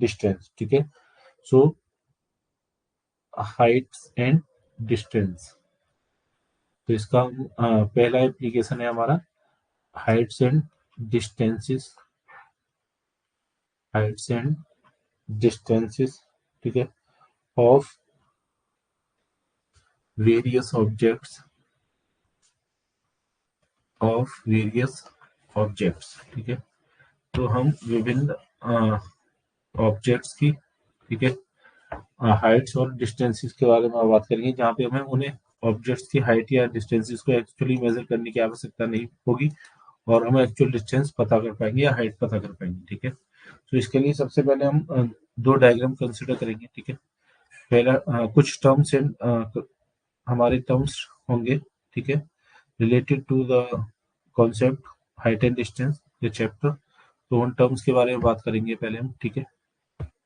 Distance, ठीक है। सो Heights and distance, तो इसका पहला एप्लीकेशन है हमारा Heights and distances, Heights and distances, ठीक है, of various objects, of various objects, ठीक है। तो हम विभिन्न ऑब्जेक्ट्स की, ठीक है, हाइट्स और डिस्टेंसेस के बारे में बात करेंगे, जहाँ पे हमें उन्हें ऑब्जेक्ट्स की हाइट या डिस्टेंसेस को एक्चुअली मेजर करने की आवश्यकता नहीं होगी और हम एक्चुअल डिस्टेंस पता कर पाएंगे या हाइट पता कर पाएंगे, ठीक है। तो इसके लिए सबसे पहले हम दो डायग्राम कंसिडर करेंगे, ठीक है। पहला कुछ टर्म्स एंड हमारे टर्म्स होंगे, ठीक है, related to the concept height and distance, ये चैप्टर। तो उन टर्म्स के बारे में बात करेंगे पहले हम, ठीक है।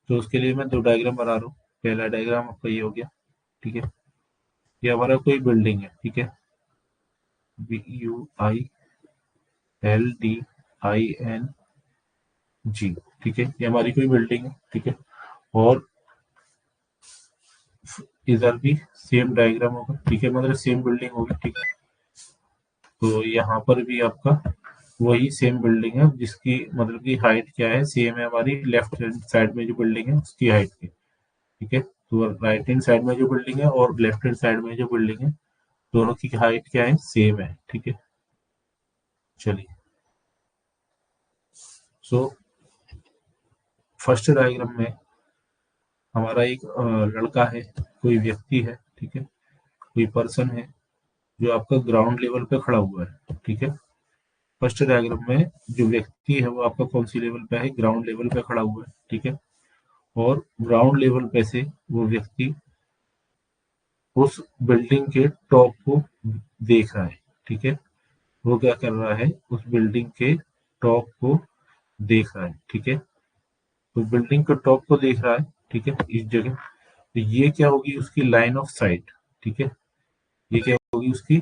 तो उसके लिए मैं दो डायग्राम बना रहा हूँ। पहला डायग्राम आपका ये हो गया, ठीक है। ये हमारा कोई बिल्डिंग है, ठीक है, BUILDING, ठीक है। ये हमारी कोई बिल्डिंग है, ठीक है। और इधर भी सेम डायग्राम होगा, ठीक है, मतलब सेम बिल्डिंग होगी, ठीक है। तो यहाँ पर भी आपका वही सेम बिल्डिंग है, जिसकी मतलब की हाइट क्या है, सेम है हमारी लेफ्ट हैंड साइड में जो बिल्डिंग है उसकी हाइट की, ठीक है। तो राइट हैंड साइड में जो बिल्डिंग है और लेफ्ट हैंड साइड में जो बिल्डिंग है, दोनों की हाइट क्या है, सेम है, ठीक है। चलिए, सो फर्स्ट डायग्राम में हमारा एक लड़का है, कोई व्यक्ति है, ठीक है, कोई पर्सन है जो आपका ग्राउंड लेवल पे खड़ा हुआ है, ठीक है। फर्स्ट डायग्राम में जो व्यक्ति है वो आपका कौन सी लेवल पे है, ग्राउंड लेवल पे खड़ा हुआ है, ठीक है। और ग्राउंड लेवल पे से वो व्यक्ति उस बिल्डिंग के टॉप को देख रहा है, ठीक है। वो क्या कर रहा है, उस बिल्डिंग के टॉप को देख रहा है, ठीक है। तो बिल्डिंग के टॉप को देख रहा है, ठीक है, इस जगह। तो ये क्या होगी, उसकी लाइन ऑफ साइट, ठीक है। ये क्या होगी, उसकी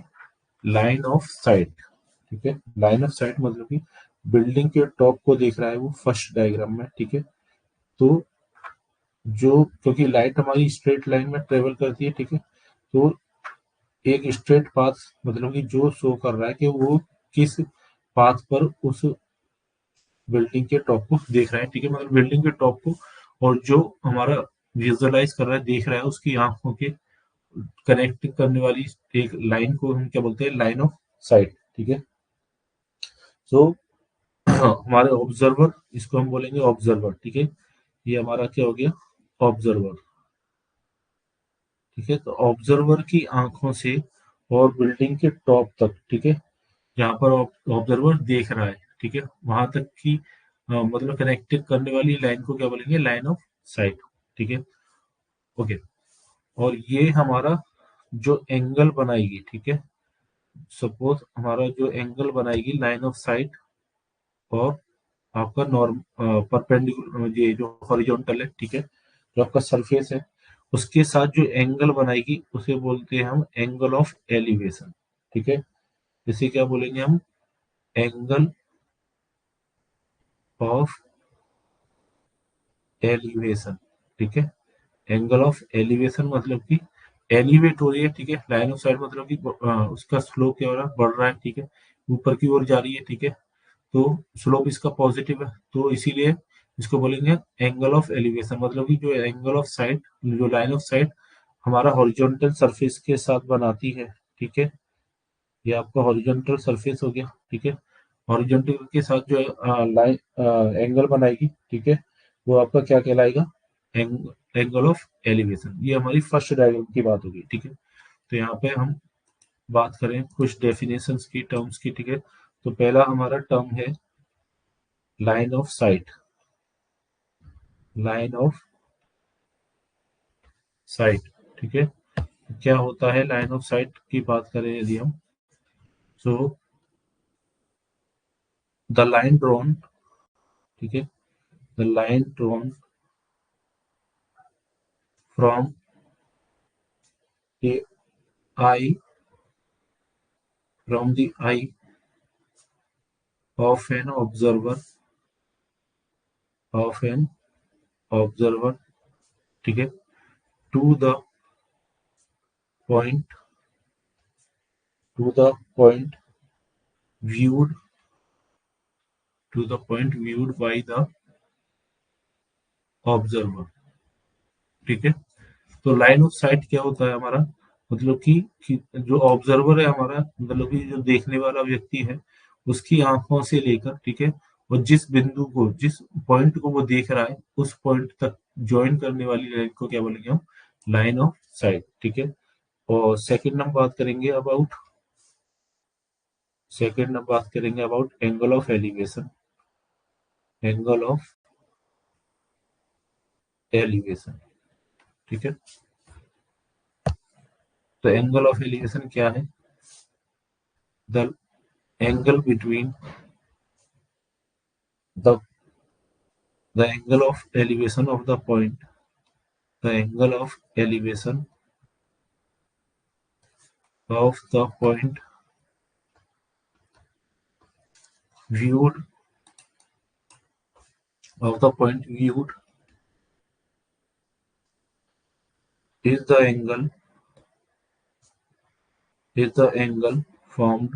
लाइन ऑफ साइट, ठीक है। लाइन ऑफ साइट मतलब कि बिल्डिंग के टॉप को देख रहा है वो फर्स्ट डायग्राम में, ठीक है। तो जो, क्योंकि लाइट हमारी स्ट्रेट लाइन में ट्रेवल करती है, ठीक है, तो एक स्ट्रेट पाथ मतलब कि जो शो कर रहा है कि वो किस पाथ पर उस बिल्डिंग के टॉप को देख रहा है, ठीक है, मतलब बिल्डिंग के टॉप को। और जो हमारा विजुअलाइज कर रहा है, देख रहा है, उसकी आंखों के कनेक्ट करने वाली एक लाइन को हम क्या बोलते हैं, लाइन ऑफ साइट, ठीक है। सो हमारे ऑब्जर्वर, इसको हम बोलेंगे ऑब्जर्वर, ठीक है। ये हमारा क्या हो गया, ऑब्जर्वर, ठीक है। तो ऑब्जर्वर की आंखों से और बिल्डिंग के टॉप तक, ठीक है, जहाँ पर ऑब्जर्वर देख रहा है, ठीक है, वहां तक की मतलब कनेक्ट करने वाली लाइन को क्या बोलेंगे, लाइन ऑफ साइट, ठीक है। ओके। और ये हमारा जो एंगल बनाएगी, ठीक है, सपोज हमारा जो एंगल बनाएगी लाइन ऑफ साइट और आपका नॉर्म परपेंडिकुलर, ये जो हॉरिजॉन्टल है, ठीक है, जो आपका सरफेस है, उसके साथ जो एंगल बनाएगी उसे बोलते हैं हम एंगल ऑफ एलिवेशन, ठीक है। इसे क्या बोलेंगे हम, एंगल ऑफ एलिवेशन, ठीक है। एंगल ऑफ एलिवेशन मतलब कि एलिवेट हो रही है, ठीक है, लाइन ऑफ साइट मतलब कि उसका स्लोप क्या हो रहा है, बढ़ रहा है, ठीक है, ऊपर की ओर जा रही है, ठीक है। तो स्लोप इसका पॉजिटिव है, तो इसीलिए इसको बोलेंगे एंगल ऑफ एलिवेशन, मतलब कि जो एंगल ऑफ साइट, जो लाइन ऑफ साइट हमारा हॉरिजॉन्टल सरफेस के साथ बनाती है, ठीक है। ये आपका हॉरिजॉन्टल सरफेस हो गया, ठीक है। हॉरिजॉन्टल के साथ जो लाइन एंगल बनाएगी, ठीक है, वो आपका क्या कहलाएगा, एंगल ऑफ एलिवेशन। ये हमारी फर्स्ट डायग्राम की बात होगी, ठीक है। तो यहाँ पे हम बात करें कुछ डेफिनेशंस की, टर्म्स की, ठीक है। तो पहला हमारा टर्म है line of site, line of site, ठीक है। क्या होता है लाइन ऑफ साइट की बात करें यदि हम, सो द लाइन ड्रॉन, ठीक है, the line drawn from the eye, from the eye of an observer, of an observer, ठीक है, to the point to the point viewed to the point viewed by the observer, ठीक है। तो line of site क्या होता है हमारा, मतलब कि जो ऑब्जर्वर है हमारा, मतलब कि जो देखने वाला व्यक्ति है, उसकी आंखों से लेकर, ठीक है, और जिस बिंदु को, जिस पॉइंट को वो देख रहा है, उस पॉइंट तक ज्वाइन करने वाली लाइन को क्या बोलेंगे हम, लाइन ऑफ साइट, ठीक है। और सेकंड हम बात करेंगे about angle of elevation, angle of elevation, ठीक है। तो एंगल ऑफ एलिवेशन क्या है, the angle between the the angle of elevation of the point, the angle of elevation of the point viewed of the point viewed is the angle is the angle formed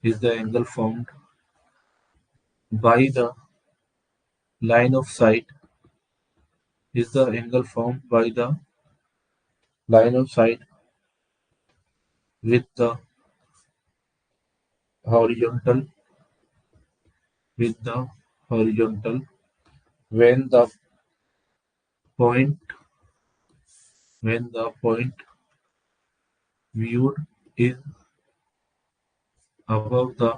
is the angle formed by the line of sight, is the angle formed by the line of sight with the horizontal with the horizontal when the point when the point viewed is above the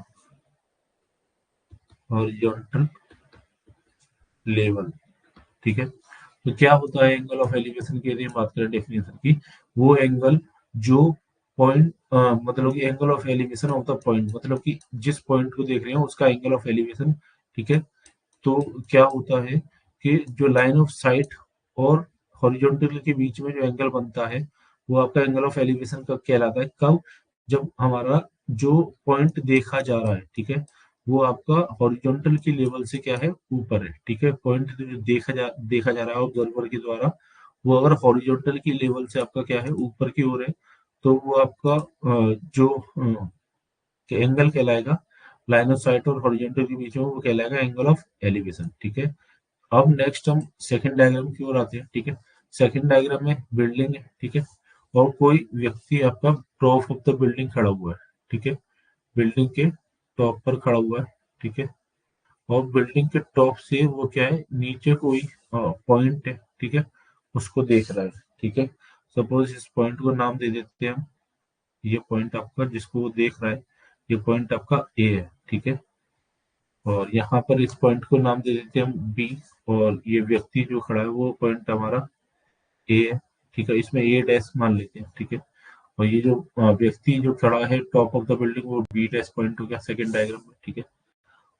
horizontal level, ठीक है। तो क्या होता है angle of elevation की, यदि हम बात करें डेफिनेशन की, वो एंगल जो पॉइंट, मतलब कि angle of elevation of the point, मतलब कि जिस पॉइंट को देख रहे हैं उसका एंगल ऑफ एलिवेशन, ठीक है। तो क्या होता है कि जो लाइन ऑफ साइट और हॉरिजॉन्टल के बीच में जो एंगल बनता है, वो आपका एंगल ऑफ एलिवेशन कब कहलाता है, कब, जब हमारा जो पॉइंट देखा जा रहा है, ठीक है, वो आपका हॉरिजॉन्टल की लेवल से क्या है, ऊपर है, ठीक है। पॉइंट जो देखा जा रहा है ऑब्जर्वर के द्वारा, वो अगर हॉरिजॉन्टल की लेवल से आपका क्या है, ऊपर की ओर है, तो वो आपका जो एंगल कहलाएगा, लाइन ऑफ साइट और हॉरिजॉन्टल के बीच में, वो कहलाएगा एंगल ऑफ एलिवेशन, ठीक है। अब नेक्स्ट हम सेकंड डायग्राम की ओर आते हैं, ठीक है। सेकंड डायग्राम में बिल्डिंग है, ठीक है, और कोई व्यक्ति आपका टॉप ऑफ द बिल्डिंग खड़ा हुआ है, ठीक है, बिल्डिंग के टॉप पर खड़ा हुआ है, ठीक है। और बिल्डिंग के टॉप से वो क्या है, नीचे कोई पॉइंट है, ठीक है, उसको देख रहा है, ठीक है। सपोज इस पॉइंट को नाम दे देते हैं हम, ये पॉइंट आपका जिसको वो देख रहा है, ये पॉइंट आपका ए है, ठीक है। और यहाँ पर इस पॉइंट को नाम दे देते हैं हम बी, और ये व्यक्ति जो खड़ा है वो पॉइंट हमारा ए है, ठीक है, इसमें ए डैश मान लेते हैं, ठीक है। और ये जो व्यक्ति जो खड़ा है टॉप ऑफ द बिल्डिंग, वो बी डैश पॉइंट हो गया सेकंड डायग्राम में, ठीक है।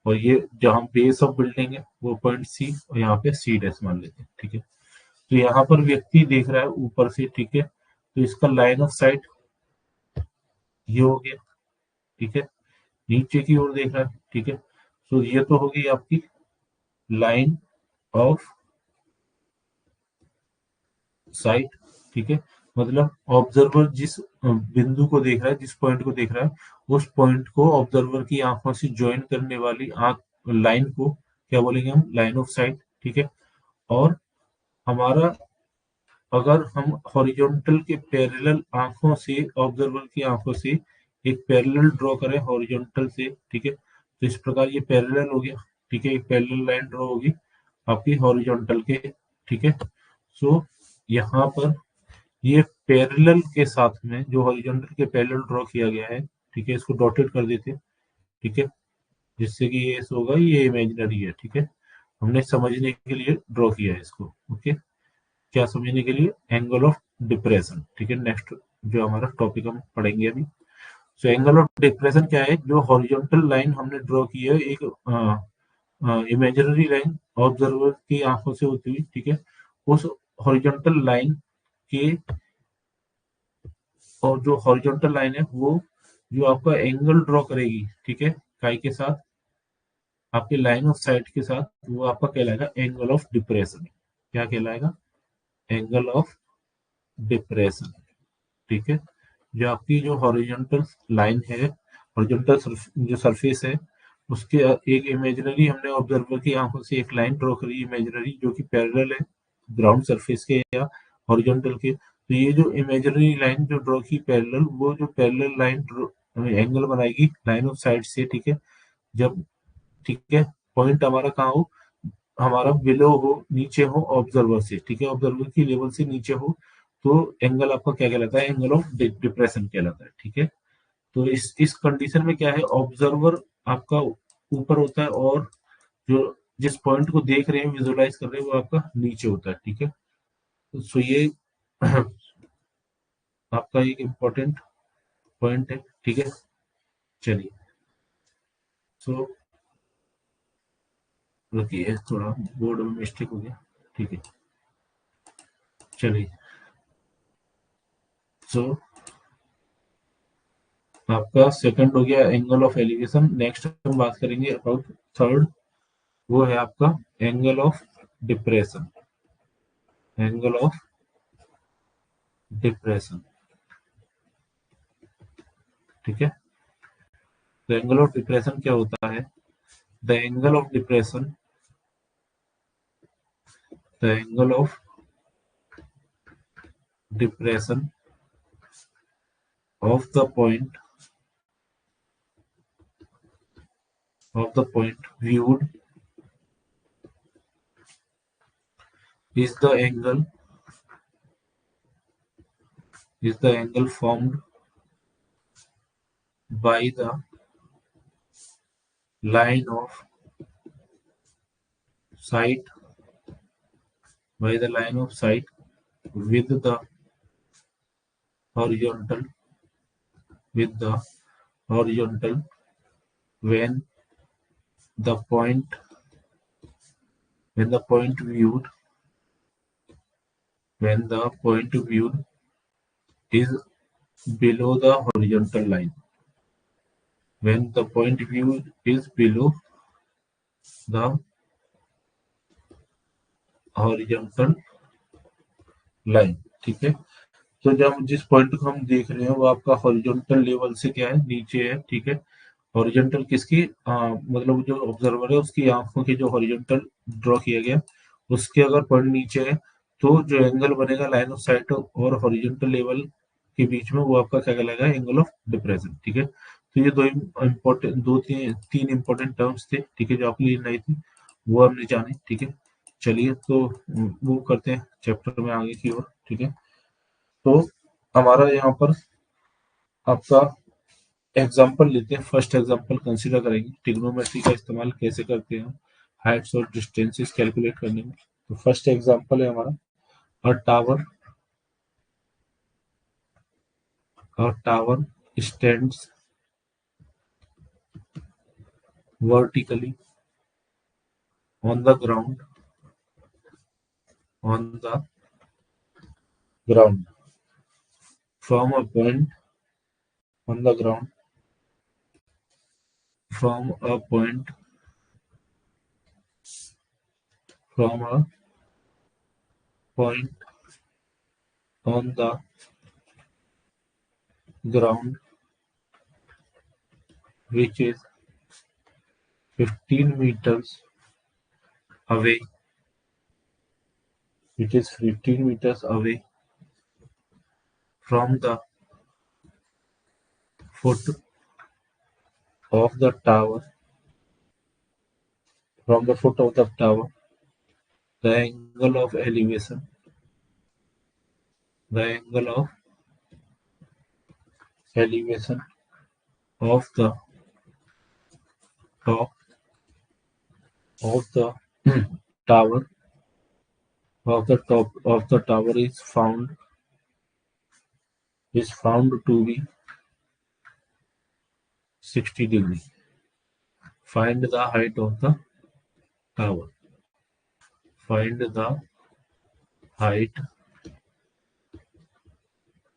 और ये जहाँ बेस ऑफ बिल्डिंग है वो पॉइंट सी, और यहाँ पे सी डैश मान लेते हैं, ठीक है। तो यहाँ पर व्यक्ति देख रहा है ऊपर से, ठीक है, तो इसका लाइन ऑफ साइट ये हो गया, ठीक है, नीचे की ओर देख रहा है, ठीक है। तो ये तो होगी आपकी लाइन ऑफ साइट, ठीक है, मतलब ऑब्जर्वर जिस बिंदु को देख रहा है, जिस पॉइंट को देख रहा है, उस पॉइंट को ऑब्जर्वर की आंखों से ज्वाइन करने वाली आंख लाइन को क्या बोलेंगे हम, लाइन ऑफ साइट, ठीक है। और हमारा, अगर हम हॉरिजॉन्टल के पैरेलल आंखों से, ऑब्जर्वर की आंखों से एक पैरेलल ड्रॉ करें हॉरिजॉन्टल से, ठीक है, तो इस प्रकार ये पैरेलल हो गया, ठीक है, एक पैरेलल लाइन ड्रॉ होगी आपकी हॉरिजॉन्टल के, ठीक है। सो यहाँ पर ये पैरेलल के साथ में जो हॉरिजॉन्टल के पैरेलल ड्रॉ किया गया है, ठीक है, इसको डॉटेड कर देते हैं, ठीक है, जिससे कि ये होगा, ये इमेजिनरी है, ठीक है, हमने समझने के लिए ड्रॉ किया है इसको, ओके। क्या समझने के लिए, एंगल ऑफ डिप्रेशन, ठीक है। नेक्स्ट जो हमारा टॉपिक हम पढ़ेंगे अभी, सो एंगल ऑफ डिप्रेशन क्या है, जो हॉरिजॉन्टल लाइन हमने ड्रॉ की है, एक इमेजिनरी लाइन ऑब्जर्वर की आंखों से होती हुई, ठीक है, उस हॉरिजॉन्टल लाइन के, और जो हॉरिजॉन्टल लाइन है वो जो आपका एंगल ड्रॉ करेगी, ठीक है, काई के साथ, आपके लाइन ऑफ साइट के साथ, वो आपका कहलाएगा एंगल ऑफ डिप्रेशन। क्या कहलाएगा? Angle of depression. ठीक है। जो आपकी जो हॉरिजॉन्टल लाइन है, हॉरिजॉन्टल जो सरफेस है, उसके एक इमेजिनरी हमने ऑब्जर्वर की आंखों से एक लाइन ड्रॉ करी इमेजिनरी, जो कि पैरेलल है ग्राउंड सरफेस के या हॉरिजॉन्टल के। तो ये जो इमेजिनरी लाइन जो ड्रॉ की पैरेलल, वो जो पैरेलल लाइन एंगल बनाएगी लाइन ऑफ साइड से। ठीक है। जब, ठीक है, पॉइंट हमारा कहाँ हो, हमारा बिलो हो, नीचे हो ऑब्जर्वर से। ठीक है, ऑब्जर्वर की लेवल से नीचे हो, तो एंगल आपका क्या कहलाता है? एंगल ऑफ डिप्रेशन कहलाता है। ठीक है। तो इस कंडीशन में क्या है, ऑब्जर्वर आपका ऊपर होता है और जो जिस पॉइंट को देख रहे हैं, विजुअलाइज कर रहे हैं, वो आपका नीचे होता है। ठीक है। तो सो ये आपका एक इम्पोर्टेंट पॉइंट है। ठीक है। चलिए, सो रुकिए, थोड़ा बोर्ड में मिस्टेक हो गया। ठीक है। चलिए, सो आपका सेकंड हो गया एंगल ऑफ एलिवेशन। नेक्स्ट हम बात करेंगे अबाउट थर्ड, वो है आपका angle of depression. Angle of depression. ठीक है। तो एंगल ऑफ डिप्रेशन क्या होता है? The angle of depression, the angle of depression of the point, of the point viewed is the angle, is the angle formed by the line of sight, by the line of sight with the horizontal, with the horizontal, when the point, when the point viewed, when the point viewed is below the horizontal line, when the point viewed is below the horizontal line। ठीक है। तो जब जिस point को हम देख रहे हैं, वो आपका हॉरिजॉन्टल लेवल से क्या है, नीचे है। ठीक है। हॉरिजॉन्टल किसकी, मतलब जो ऑब्जर्वर है उसकी आंखों की जो हॉरिजॉन्टल ड्रॉ किया गया, उसके अगर पॉइंट नीचे है, तो जो एंगल बनेगा लाइन ऑफ साइट और हॉरिजॉन्टल लेवल के बीच में, वो आपका क्या कहलाएगा? Angle of depression. ठीक है। तो ये दो इम्पोर्टेंट, दो तीन इंपॉर्टेंट टर्म्स थे। ठीक है, जो आपके लिए नई थी, वो हमने जाने। ठीक है। चलिए, तो मूव करते हैं चैप्टर में आगे की ओर। ठीक है। तो हमारा यहाँ पर आपका एग्जाम्पल लेते हैं। फर्स्ट एग्जाम्पल कंसीडर करेंगे, ट्रिग्नोमेट्री का इस्तेमाल कैसे करते हैं हम हाइट्स और डिस्टेंसेस कैलकुलेट करने में। तो फर्स्ट एग्जाम्पल है हमारा, अ tower, a tower stands vertically on the ground, on the ground from a point on the ground, from a point, from a point on the ground which is 15 meters away, which is 15 meters away from the foot of the tower, from the foot of the tower, the angle of elevation, the angle of elevation of the top of the tower, of the top of the tower is found to be 60 degree. Find the height of the tower. Find the height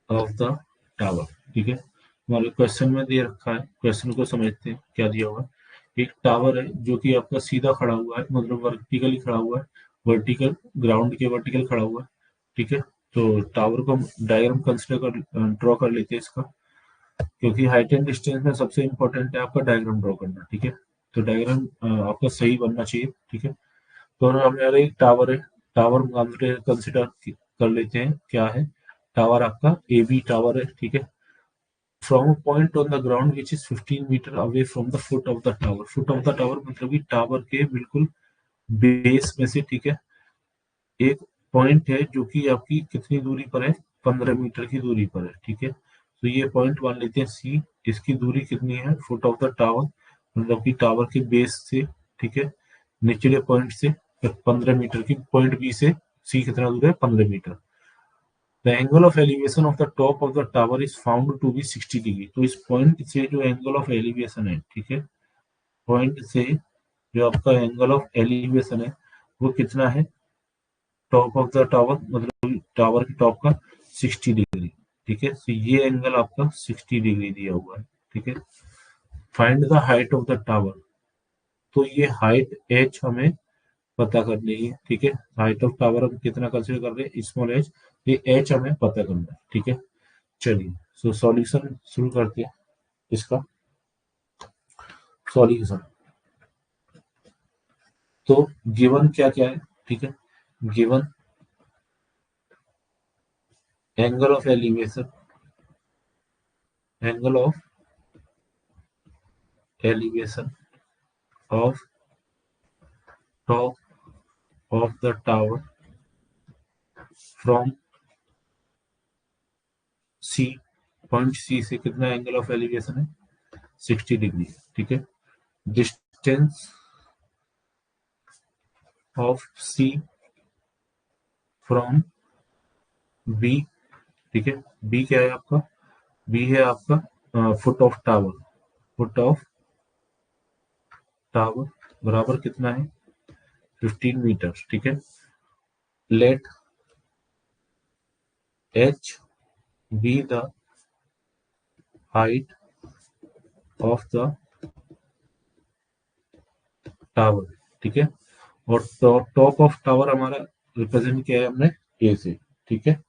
of the tower. ठीक है। हमारे question में दे रखा है, question को समझते हैं क्या दिया हुआ है। एक टावर है जो कि आपका सीधा खड़ा हुआ है, मतलब वर्टिकली खड़ा हुआ है, वर्टिकल ग्राउंड के वर्टिकल खड़ा हुआ है, ठीक है। तो टावर को हम डायग्राम कंसिडर कर ड्रॉ कर लेते हैं इसका, क्योंकि हाइट एंड डिस्टेंस में सबसे इंपॉर्टेंट है आपका डायग्राम ड्रॉ करना, ठीक है। तो डायग्राम आपका सही बनना चाहिए, ठीक है। तो हमारा एक टावर है, टावर कंसिडर कर लेते हैं क्या है। टावर आपका ए बी टावर है, ठीक है। From a point on the ground which is 15 meter away from the foot of the tower. Foot of the tower मतलब कि टावर के बिल्कुल बेस में से, ठीक है, एक पॉइंट है जो कि आपकी कितनी दूरी पर है, 15 मीटर की दूरी पर है, ठीक है। तो ये पॉइंट मान लेते हैं सी। इसकी दूरी कितनी है, फुट ऑफ द टावर मतलब कि टावर के बेस से, ठीक है, निचले पॉइंट से 15 मीटर की, पॉइंट बी से सी कितना दूर है, 15 meter. The angle of elevation of the top of the tower is found to be 60 degree. तो इस पॉइंट से जो एंगल ऑफ एलिवेशन है, ठीक है, पॉइंट से जो आपका एंगल ऑफ एलिवेशन है वो कितना है, टॉप ऑफ द टावर मतलब टावर के टॉप का 60 डिग्री, ठीक है। तो ये एंगल आपका 60 डिग्री दिया हुआ है, ठीक है। Find the height of the tower. तो ये हाइट एच हमें पता करनी है, ठीक है। हाइट ऑफ टावर हम कितना कंसिडर कर रहे हैं, स्मॉल एच, ये एच हमें पता करना है, ठीक है। चलिए, सो सॉल्यूशन शुरू करते हैं इसका। सॉल्यूशन, तो गिवन क्या क्या है, ठीक है। Given angle of elevation, angle of elevation of top of the tower from C, point C से कितना एंगल ऑफ एलिवेशन है, 60 डिग्री, ठीक है। Distance of C from B, ठीक है। बी क्या है आपका, बी है आपका foot of tower, foot of tower बराबर कितना है, 15 मीटर, ठीक है। Let H be the height of the tower, ठीक है। और टॉप ऑफ टावर हमारा रिप्रेजेंट किया है हमने ए से, ठीक है।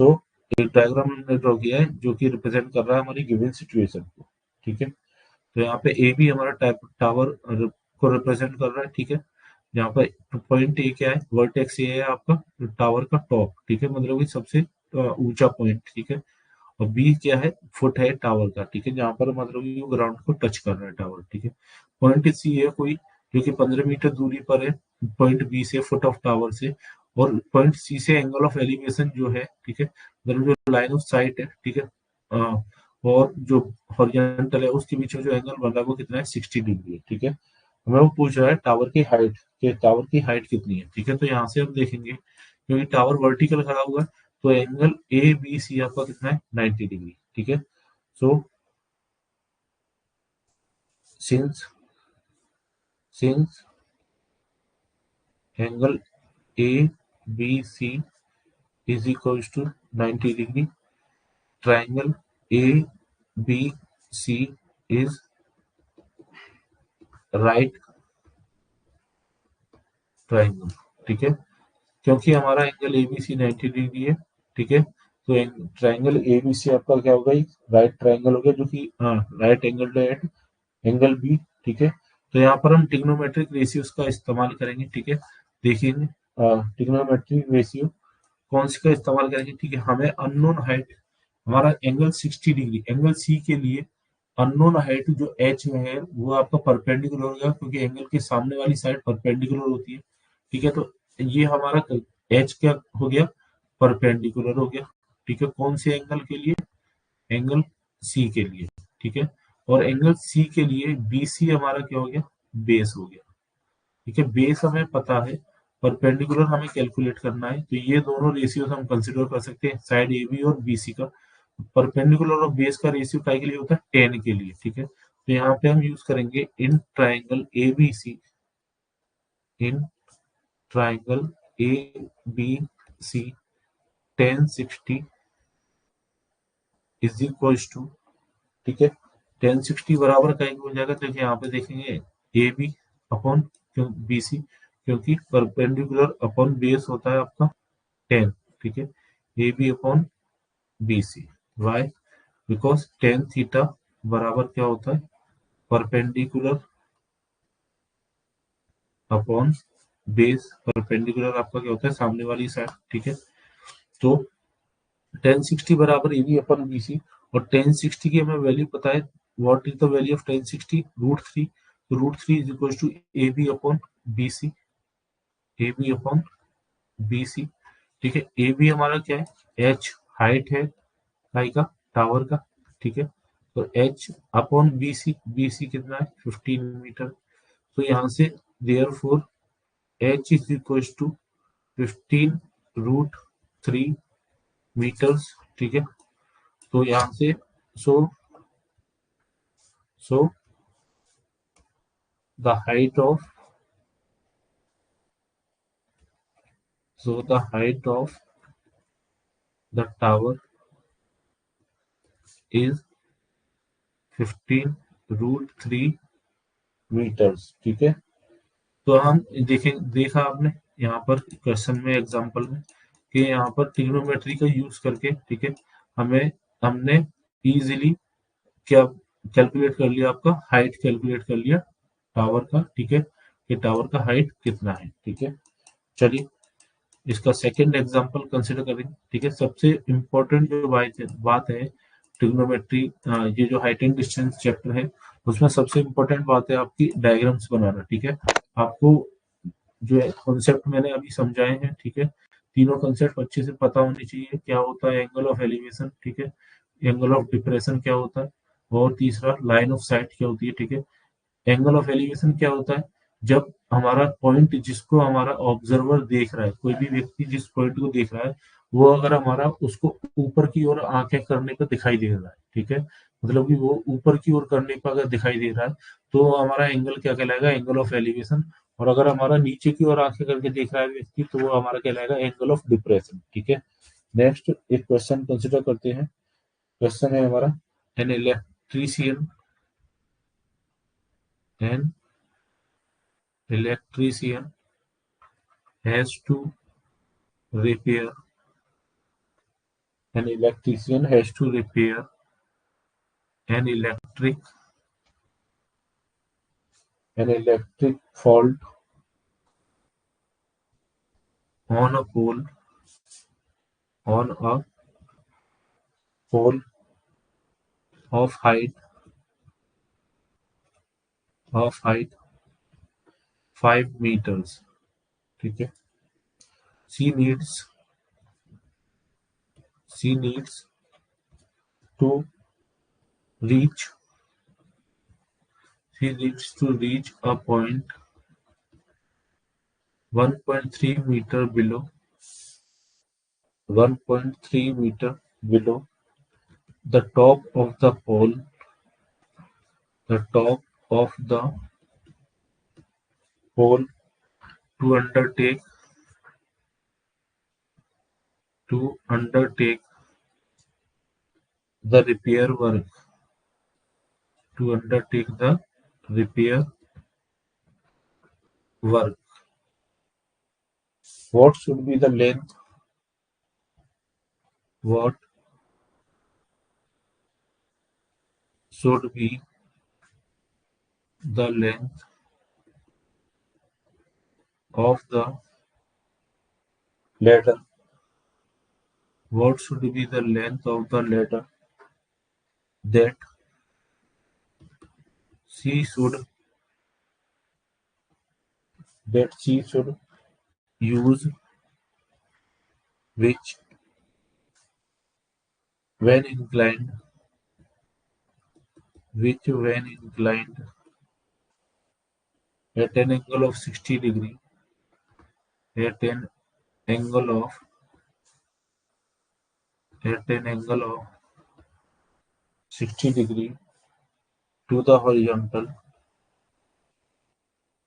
सो एक डायग्राम हमने ड्रॉ किया है जो कि रिप्रेजेंट कर रहा है हमारी गिवन सिचुएशन को, ठीक है। तो यहाँ पे ए भी हमारा टावर को रिप्रेजेंट कर रहा है, ठीक है। यहाँ पर पॉइंट ए क्या है, वर्टेक्स ए है आपका टावर का टॉप, ठीक है, मतलब कि सबसे ऊंचा पॉइंट, ठीक है। और बी क्या है, फुट है टावर का, ठीक है, जहाँ पर मतलब कि वो ग्राउंड को टच कर रहा है टावर, ठीक है। पॉइंट सी है कोई जो कि 15 मीटर दूरी पर है पॉइंट बी से, फुट ऑफ टावर से। और पॉइंट सी से एंगल ऑफ एलिवेशन जो है, ठीक है, मतलब जो लाइन ऑफ साइट है, ठीक है, और जो हॉरिजॉन्टल है उसके बीच में जो एंगल बन रहा है वो कितना है, 60 डिग्री है, ठीक है। हमें वो पूछ रहा है टावर की हाइट, कि टावर की हाइट कितनी है, ठीक है। तो यहाँ से हम देखेंगे क्योंकि टावर वर्टिकल खड़ा हुआ है, तो एंगल ए बी सी आपका कितना है, 90 डिग्री, ठीक है। So since since angle A B C is equal to 90 degree, triangle A B C is right triangle, ठीक है। क्योंकि हमारा angle A B C 90 degree है, ठीक है। तो ट्राइंगल ए बी सी आपका क्या होगा, राइट ट्राइंगल हो गया, जो कि हाँ right angle at angle B, ठीक है। तो यहाँ पर हम ट्रिग्नोमेट्रिक रेशियोज का इस्तेमाल करेंगे, ठीक है। देखिए ट्रिग्नोमेट्रिक रेशियो कौन सी का इस्तेमाल करेंगे, ठीक है। हमें अननोन हाइट, हमारा एंगल 60 डिग्री, एंगल सी के लिए अननोन हाइट जो एच में है वो आपका परपेंडिकुलर होगा, क्योंकि एंगल के सामने वाली साइड परपेंडिकुलर होती है, ठीक है। तो ये हमारा एच क्या हो गया, परपेंडिकुलर हो गया, ठीक है। कौन से एंगल के लिए, एंगल सी के लिए, ठीक है। और एंगल सी के लिए बी सी हमारा क्या हो गया, बेस हो गया, ठीक है। बेस हमें पता है, परपेंडिकुलर हमें कैलकुलेट करना है, तो ये दोनों रेशियोज हम कंसिडर कर सकते हैं साइड ए बी और बी सी का। परपेंडिकुलर और बेस का रेशियो काय के लिए होता है, 10 के लिए, ठीक है। तो यहाँ पे हम यूज करेंगे in triangle A B C, in triangle A B C 10 60 is equal to, ठीक है, 1060 बराबर का एक हो जाएगा। देखिए यहाँ पे देखेंगे A B upon B C, क्योंकि परपेंडिकुलर अपॉन बेस होता है आपका 10, ठीक है। A B upon B C, why, because tan theta बराबर क्या होता है, परपेंडिकुलर अपॉन बेस। परपेंडिकुलर आपका क्या होता है, सामने वाली साइड, ठीक है। तो 1060 बराबर A B upon B C, और 1060 की हमें वैल्यू पता है। What is the value of 1060? √3। तो √3 is equal to A B upon B C, A B upon B C, ठीक है। ए बी हमारा क्या है, एच हाइट है काई का, टावर का, ठीक है। तो H upon B C, B C कितना है, 15 मीटर। तो यहाँ से therefore H is equal to 15√3 meters, ठीक है। तो यहाँ से so so the height of the height of the tower is 15√3 meters, ठीक है। तो हम देखा आपने यहाँ पर क्वेश्चन में, एग्जांपल में, कि यहाँ पर ट्रिग्नोमेट्री का यूज करके, ठीक है, हमें हमने इजीली क्या कैलकुलेट कर लिया, आपका हाइट कैलकुलेट कर लिया टावर का, ठीक है, कि टावर का हाइट कितना है, ठीक है। चलिए इसका सेकंड एग्जांपल कंसिडर करें, ठीक है। सबसे इम्पोर्टेंट जो बात है ट्रिग्नोमेट्री, ये जो हाइट एंड डिस्टेंस चैप्टर है, उसमें सबसे इम्पोर्टेंट बात है आपकी डायग्राम्स बनाना, ठीक है। आपको जो है कॉन्सेप्ट मैंने अभी समझाए हैं, ठीक है। तीनों कॉन्सेप्ट अच्छे से पता होनी चाहिए। क्या होता है एंगल ऑफ एलिवेशन, ठीक है, एंगल ऑफ डिप्रेशन क्या होता है, और तीसरा लाइन ऑफ साइट क्या होती है, ठीक है। एंगल ऑफ एलिवेशन क्या होता है, जब हमारा पॉइंट जिसको हमारा ऑब्जर्वर देख रहा है, कोई भी व्यक्ति जिस पॉइंट को देख रहा है, वो अगर हमारा उसको ऊपर की ओर आंखें करने पर दिखाई दे रहा है, ठीक है, मतलब कि वो ऊपर की ओर करने पर अगर दिखाई दे रहा है, तो हमारा एंगल क्या कहलाएगा, एंगल ऑफ एलिवेशन। और अगर हमारा नीचे की ओर आंखें करके देख रहा है व्यक्ति, तो वो हमारा कहलाएगा एंगल ऑफ डिप्रेशन, ठीक है। नेक्स्ट एक क्वेश्चन कंसिडर करते हैं। क्वेश्चन है हमारा, an electrician an electrician has to repair an electrician has to repair an electric fault on a pole of height 5 meters, ठीक है। she needs she needs to reach a point 1.3 meter below 1.3 meter below the top of the pole the top of the pole to undertake the repair work to undertake the repair work. What should be the length? What should be the length of the ladder? What should be the length of the ladder that she should use, which when inclined at an angle of 60 degree at an angle of 60 degree to the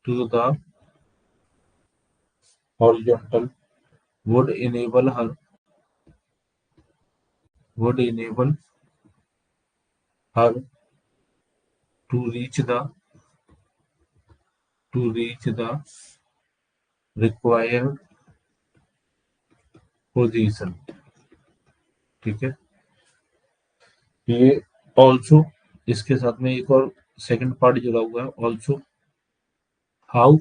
to the horizontal would enable her to reach the required position, ठीक है। ये also, इसके साथ में एक और second part जुड़ा हुआ है, also how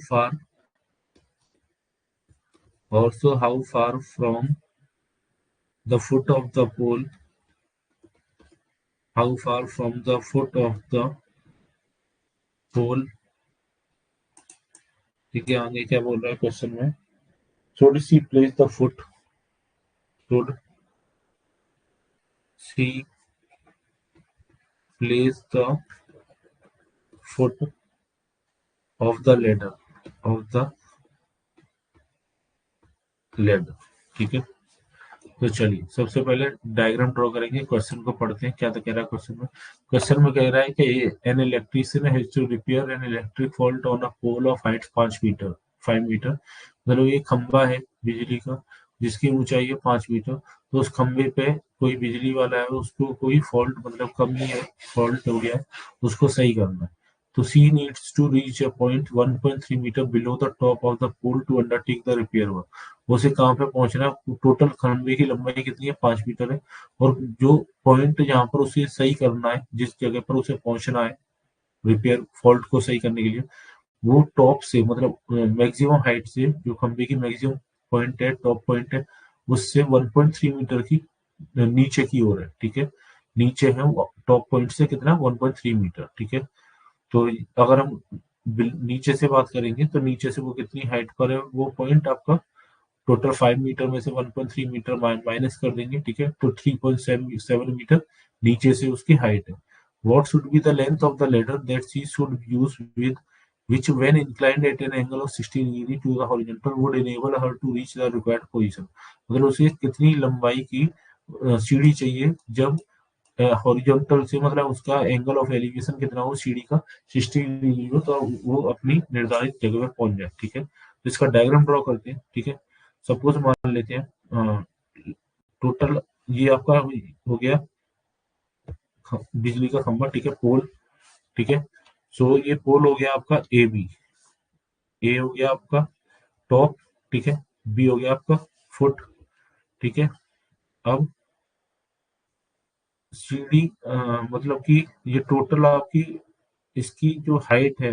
far, from the foot of the pole, how far from the foot of the pole, ठीक है। आगे क्या बोल रहा है क्वेश्चन में, should she place the foot, should she place the foot of the ladder, of the ladder, ठीक है। तो चलिए सबसे पहले डायग्राम ड्रॉ करेंगे, क्वेश्चन को पढ़ते हैं क्या तो कह रहा है क्वेश्चन में। क्वेश्चन में कह रहा है कि an electrician has to repair an electric fault on a pole of height 5 meter, 5 meter, मतलब ये खंबा है बिजली का जिसकी ऊंचाई है 5 मीटर। तो उस खंबे पे कोई बिजली वाला है, उसको कोई फॉल्ट मतलब कमी है, फॉल्ट हो गया है, उसको सही करना है। तो she needs to reach a point 1.3 metre below the top of the pole to undertake the repair work. उसे कहाँ पे पहुंचना है, टोटल खंबे की लंबाई कितनी है, 5 मीटर है, और जो पॉइंट जहां पर उसे सही करना है, जिस जगह पर उसे पहुंचना है रिपेयर फॉल्ट को सही करने के लिए, वो टॉप से मतलब मैक्सिमम हाइट से, जो खंबे की मैक्सिमम पॉइंट है, टॉप पॉइंट है, उससे 1.3 मीटर की नीचे की ओर है, ठीक है। नीचे है टॉप पॉइंट से कितना, 1.3 मीटर, ठीक है। तो अगर हम नीचे से बात करेंगे तो नीचे से वो कितनी हाइट पर है, वो पॉइंट आपका टोटल 5 मीटर में से 1.3 मीटर माइनस कर देंगे, ठीक है। तो 3.7 मीटर नीचे से उसकी हाइट है। What should be the length of the ladder that she should use with which when inclined at an angle of 60 degree to the horizontal would enable her to reach the required position। मतलब उसे कितनी लंबाई की सीढ़ी चाहिए जब horizontal से, मतलब उसका एंगल ऑफ एलिवेशन कितना हो सीढ़ी का, 60 डिग्री हो, तो वो अपनी निर्धारित जगह पर पहुंच जाए, ठीक है। तो इसका डायग्राम ड्रॉ करते हैं, ठीक है। सपोज मान लेते हैं टोटल ये आपका हो गया बिजली का खंभा, ठीक है, पोल, ठीक है। सो ये पोल हो गया आपका ए बी, ए हो गया आपका टॉप, ठीक है, बी हो गया आपका फुट, ठीक है। अब सीढ़ी मतलब कि ये टोटल आपकी इसकी जो हाइट है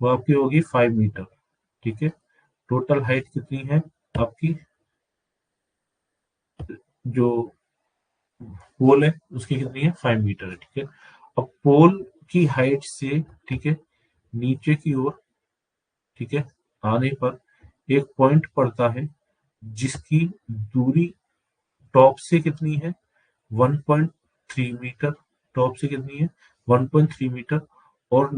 वो आपकी होगी 5 मीटर, ठीक है। टोटल हाइट कितनी है आपकी, जो पोल है उसकी कितनी है, 5 मीटर है, ठीक है। अब पोल की हाइट से, ठीक है, नीचे की ओर, ठीक है, आने पर एक पॉइंट पड़ता है जिसकी दूरी टॉप से कितनी है, 1.3 मीटर, टॉप से कितनी है 1.3 मीटर, और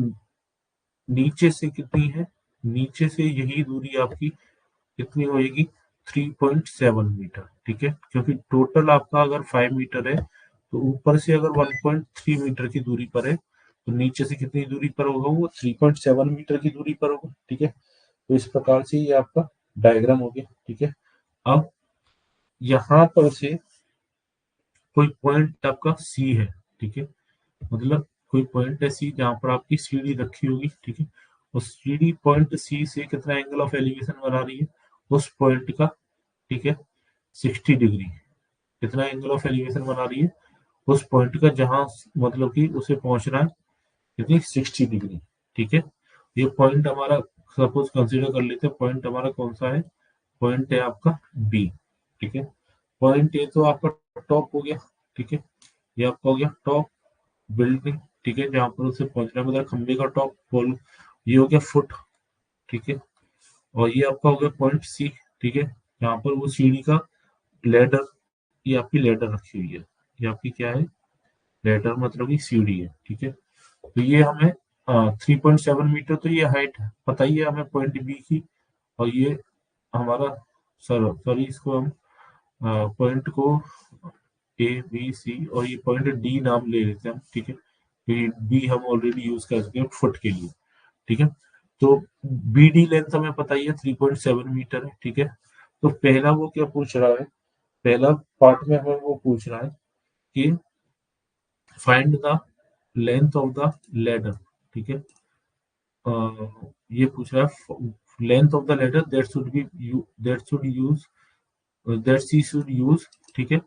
नीचे से कितनी है, नीचे से यही दूरी आपकी कितनी होगी, 3.7 मीटर, ठीक है। क्योंकि टोटल आपका अगर 5 मीटर है तो ऊपर से अगर 1.3 मीटर की दूरी पर है तो नीचे से कितनी दूरी पर होगा, वो 3.7 मीटर की दूरी पर होगा, ठीक है। तो इस प्रकार से ये आपका डायग्राम हो गया, ठीक है। अब यहाँ पर से कोई पॉइंट आपका सी है, ठीक है, मतलब कोई पॉइंट है सी जहां पर आपकी सीढ़ी रखी होगी, ठीक है। उस सीढ़ी पॉइंट सी से कितना एंगल ऑफ एलिवेशन बना रही है उस पॉइंट का, ठीक है, 60 डिग्री। कितना एंगल ऑफ एलिवेशन बना रही है उस पॉइंट का, जहां मतलब कि उसे पहुंचना है कितनी, 60 डिग्री, ठीक है। ये पॉइंट हमारा सपोज कंसीडर कर लेते हैं, पॉइंट हमारा कौन सा है, पॉइंट है आपका बी, ठीक है। पॉइंट ए तो आपका टॉप हो गया, ठीक है, ये आपका हो गया टॉप बिल्डिंग, ठीक है, जहां पर उसे पहुंचना है, मतलब खंबे का टॉप पोल, ये हो गया फुट, ठीक है। और ये आपका हो गया पॉइंट सी, ठीक है, जहां पर वो सीढ़ी का लेडर, ये आपकी लेडर रखी हुई है, ये आपकी क्या है, लेडर मतलब की सीढ़ी है, ठीक है। तो ये हमें 3.7 मीटर, तो ये हाइट पता ही है हमें पॉइंट बी की, और ये हमारा सॉरी इसको हम पॉइंट को ए बी सी और ये पॉइंट डी नाम ले लेते हैं हम, ठीक है, क्योंकि बी हम ऑलरेडी यूज कर चुके हैं फुट के लिए, ठीक है। तो बी डी लेंथ हमें पता ही है 3.7 मीटर है, ठीक है। तो पहला वो क्या पूछ रहा है, पहला पार्ट में हमें वो पूछ रहा है कि find the length of the ladder, ठीक है। ये पूछ रहा है length of the ladder that she should use, ठीक है,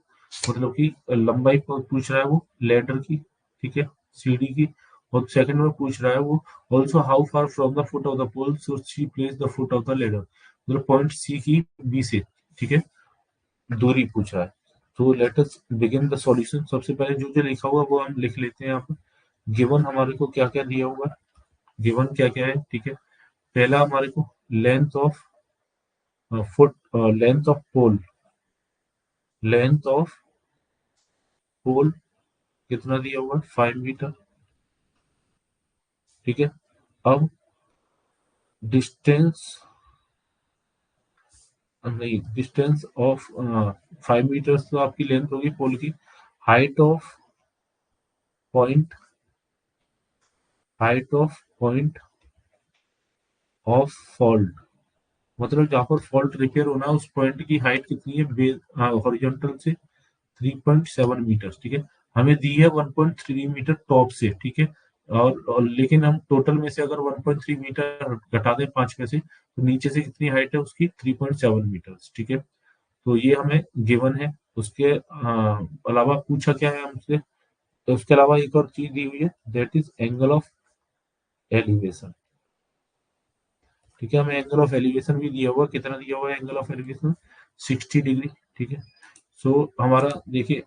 मतलब कि लंबाई पूछ रहा है वो लेडर की, ठीक है, सीढ़ी की। और सेकंड में पूछ रहा है वो also how far from the foot of the pole should she place the foot of the ladder, मतलब पॉइंट सी की बी से, ठीक है, दूरी पूछ रहा है। तो let us begin the solution. सबसे पहले जो जो लिखा हुआ वो हम लिख लेते हैं यहाँ पर। गिवन हमारे को क्या क्या दिया हुआ है, गिवन क्या क्या है, ठीक है। पहला हमारे को length of foot, length of pole, length of pole कितना दिया हुआ है, 5 मीटर, ठीक है। अब डिस्टेंस, नहीं, डिस्टेंस ऑफ 5 मीटर तो आपकी लेंथ होगी पोल की। Height of point, height of point of fault, मतलब जहाँ पर फॉल्ट रिपेयर होना है उस पॉइंट की हाइट कितनी है बेस हॉरिजॉन्टल से, 3.7 मीटर, ठीक है। हमें दी है 1.3 मीटर टॉप से, ठीक है। और लेकिन हम टोटल में से अगर 1.3 मीटर घटा दें 5 में से, तो नीचे से कितनी हाइट है उसकी, 3.7 मीटर, ठीक है। तो ये हमें गिवन है। उसके अलावा पूछा क्या है हमसे, तो उसके अलावा एक और चीज दी हुई है, that is angle of elevation, ठीक है। हमें एंगल ऑफ एलिवेशन भी दिया हुआ, कितना दिया हुआ है एंगल ऑफ एलिवेशन, 60 डिग्री, ठीक है। सो हमारा देखिए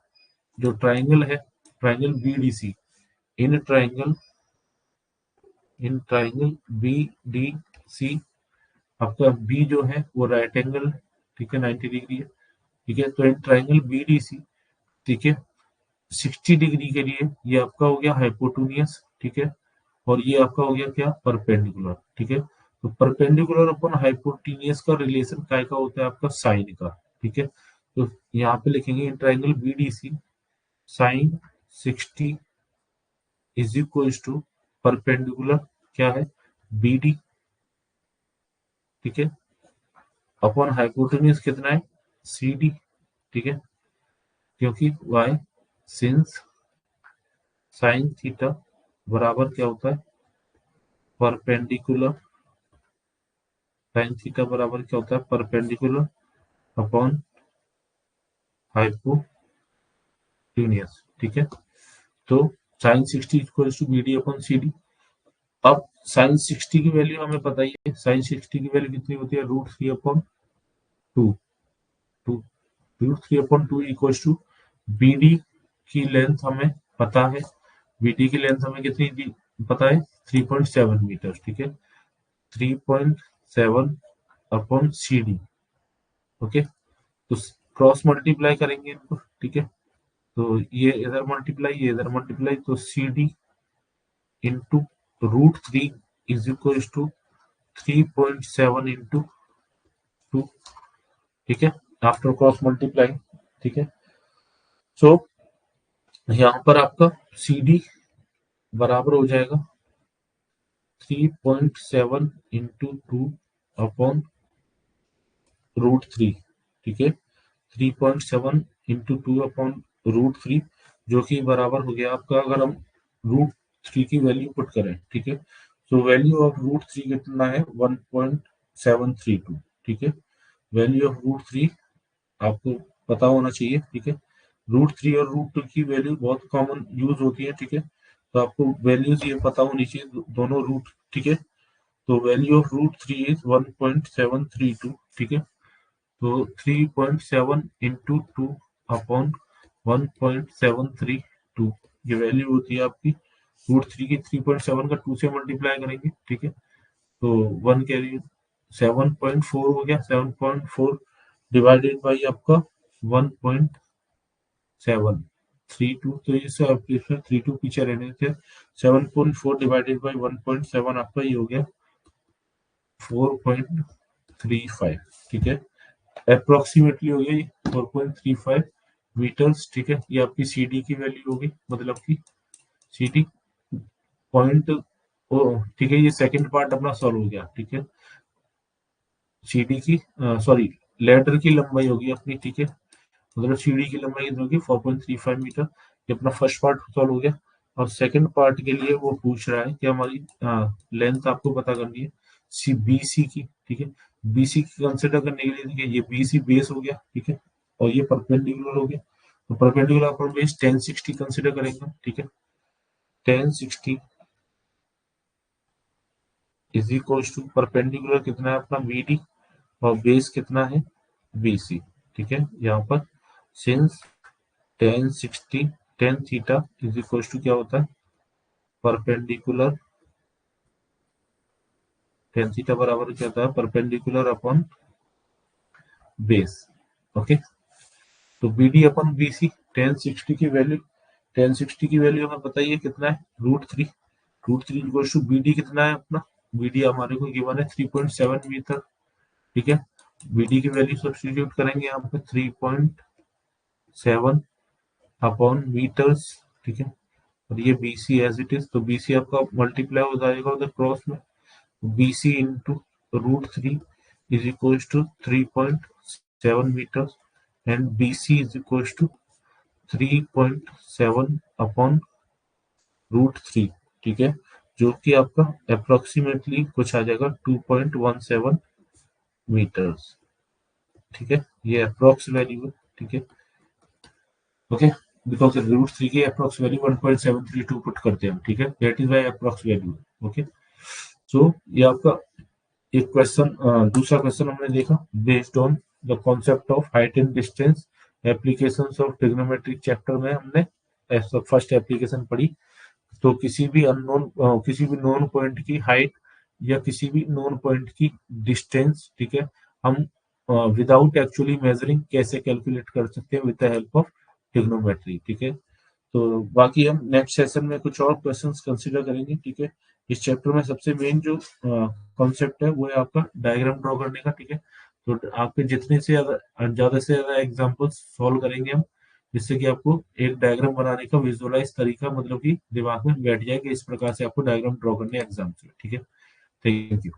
जो ट्राइंगल है, triangle BDC, in triangle, in triangle B D C, आपका बी जो है वो राइट एंगल, ठीक है, 90 डिग्री है, ठीक है। तो in triangle B D C, ठीक है, 60 डिग्री के लिए ये आपका हो गया हाइपोटूनियस, ठीक है। और ये आपका हो गया क्या, परपेंडिकुलर, ठीक है। तो परपेंडिकुलर अपन हाइपोटेन्यूस का रिलेशन काय का होता है, आपका साइन का, ठीक है। तो यहाँ पे लिखेंगे triangle BDC sine 60 is equal to perpendicular क्या है, बीडी, ठीक है, अपन हाइपोटेन्यूस कितना है, सीडी, ठीक है। क्योंकि वाई सिंस साइन थीटा बराबर क्या होता है, परपेंडिकुलर, साइन थीटा बराबर क्या होता है, परपेंडिकुलर अपॉन हाइपोटेन्यूस, ठीक है। तो sine 60 equal to B D upon C D. अब साइन 60 की वैल्यू हमें पता ही है, साइन 60 की वैल्यू कितनी होती है, √3/2, two √3/2 equal to B D की लेंथ हमें पता है, बी डी की लेंथ हमें कितनी पता है, 3.7 मीटर, ठीक है, 3.7 अपॉन सी डी, ओके। तो क्रॉस मल्टीप्लाई करेंगे इनको, ठीक है। तो ये इधर मल्टीप्लाई, ये इधर मल्टीप्लाई, तो C D into √3 is equal to 3.7 into 2, ठीक है, आफ्टर क्रॉस मल्टीप्लाई, ठीक है। सो यहाँ पर आपका सी डी बराबर हो जाएगा 3.7 इंटू 2 अपॉन √3, ठीक है, 3.7 इंटू 2 अपॉन √3, जो कि बराबर हो गया आपका, अगर हम √3 की वैल्यू पुट करें, ठीक है। तो वैल्यू ऑफ √3 कितना है, 1.732, ठीक है। वैल्यू ऑफ √3 आपको पता होना चाहिए, ठीक है। √3 और √2 की वैल्यू बहुत कॉमन यूज होती है, ठीक है। तो आपको वैल्यूज ये पता होनी चाहिए दोनों रूट, ठीक है। तो वैल्यू ऑफ √3 इज 1.732, ठीक है। तो 3.7 इंटू 2 अपॉन 1.732, ये वैल्यू होती है आपकी √3 की। 3.7 का 2 से मल्टीप्लाई करेंगे, ठीक है। तो 1 कैरी 7.4 हो गया, 7.4 डिवाइडेड बाई आपका 1.732, तो इससे 32 पीछे रहने थे, 7.4 डिवाइडेड बाई 1.7 आपका ये हो गया 4.35, ठीक है। अप्रोक्सीमेटली हो गया ये 4.35 मीटर्स, ठीक है। ये आपकी सी डी की वैल्यू होगी, मतलब की सी डी पॉइंट, ओ ठीक है, ये सेकंड पार्ट अपना सॉल्व हो गया, ठीक है। सीडी की, सॉरी, लेडर की लंबाई होगी अपनी, ठीक है, मतलब सीडी की लंबाई कितनी होगी, 4.35 मीटर। ये अपना फर्स्ट पार्ट सॉल्व हो गया। और सेकंड पार्ट के लिए वो पूछ रहा है कि हमारी लेंथ आपको पता करनी है सी बी सी की, ठीक है। बीसी की कंसिडर करने के लिए देखिए ये बीसी बेस हो गया, ठीक है, और ये परपेंडिकुलर हो गया। तो परपेंडिकुलर अपन बेस 1060 कंसिडर करेंगे, ठीक है। 1060 इज इक्वल टू परपेंडिकुलर कितना है अपना बीडी और बेस कितना है बीसी, ठीक है। यहाँ पर since 1060 10 theta is equal to क्या होता है परपेंडिकुलर 10 थीटा बराबर क्या होता है परपेंडिकुलर अपॉन बेस, ओके। तो बी डी अपन बी सी 1060 की वैल्यू 1060 की वैल्यू हमें बताइए कितना है root three equal to B D कितना है अपना बी डी हमारे को गिवन है 3.7 मीटर, ठीक है। बी डी की वैल्यू सब्स्टिट्यूट करेंगे यहाँ पे 3.7 अपॉन मीटर्स, ठीक है। और ये B C as it is, तो बी सी आपका मल्टीप्लाई हो जाएगा उधर क्रॉस में, B C into root 3 is equal to 3.7 meter and B C is equal to 3.7 upon root 3, ठीक है, जो कि आपका अप्रोक्सीमेटली कुछ आ जाएगा 2.17 मीटर्स, ठीक है। ये अप्रोक्स वैल्यू है, ठीक है, ओके। बिकॉज रूट 3 की अप्रोक्स वैल्यू 1.732 पुट करते हैं हम, ठीक है, that is Y approx value, okay. So ये आपका एक क्वेश्चन, दूसरा क्वेश्चन हमने देखा based on the concept of height and distance applications of trigonometric chapter में हमने फर्स्ट एप्लीकेशन पढ़ी। तो किसी भी नोन पॉइंट की हाइट या किसी भी नोन पॉइंट की डिस्टेंस, ठीक है, हम विदाउट एक्चुअली मेजरिंग कैसे कैलकुलेट कर सकते हैं with the help of trigonometry, ठीक है। तो बाकी हम नेक्स्ट सेशन में कुछ और क्वेश्चंस कंसीडर करेंगे, ठीक है। इस चैप्टर में सबसे मेन जो कॉन्सेप्ट है वो है आपका डायग्राम ड्रॉ करने का, ठीक है। तो आपके जितने से ज्यादा से ज्यादा एग्जांपल्स सॉल्व करेंगे हम, जिससे कि आपको एक डायग्राम बनाने का विजुअलाइज तरीका मतलब कि दिमाग में बैठ जाए कि इस प्रकार से आपको डायग्राम ड्रॉ करने एग्जाम से, ठीक है। Thank you.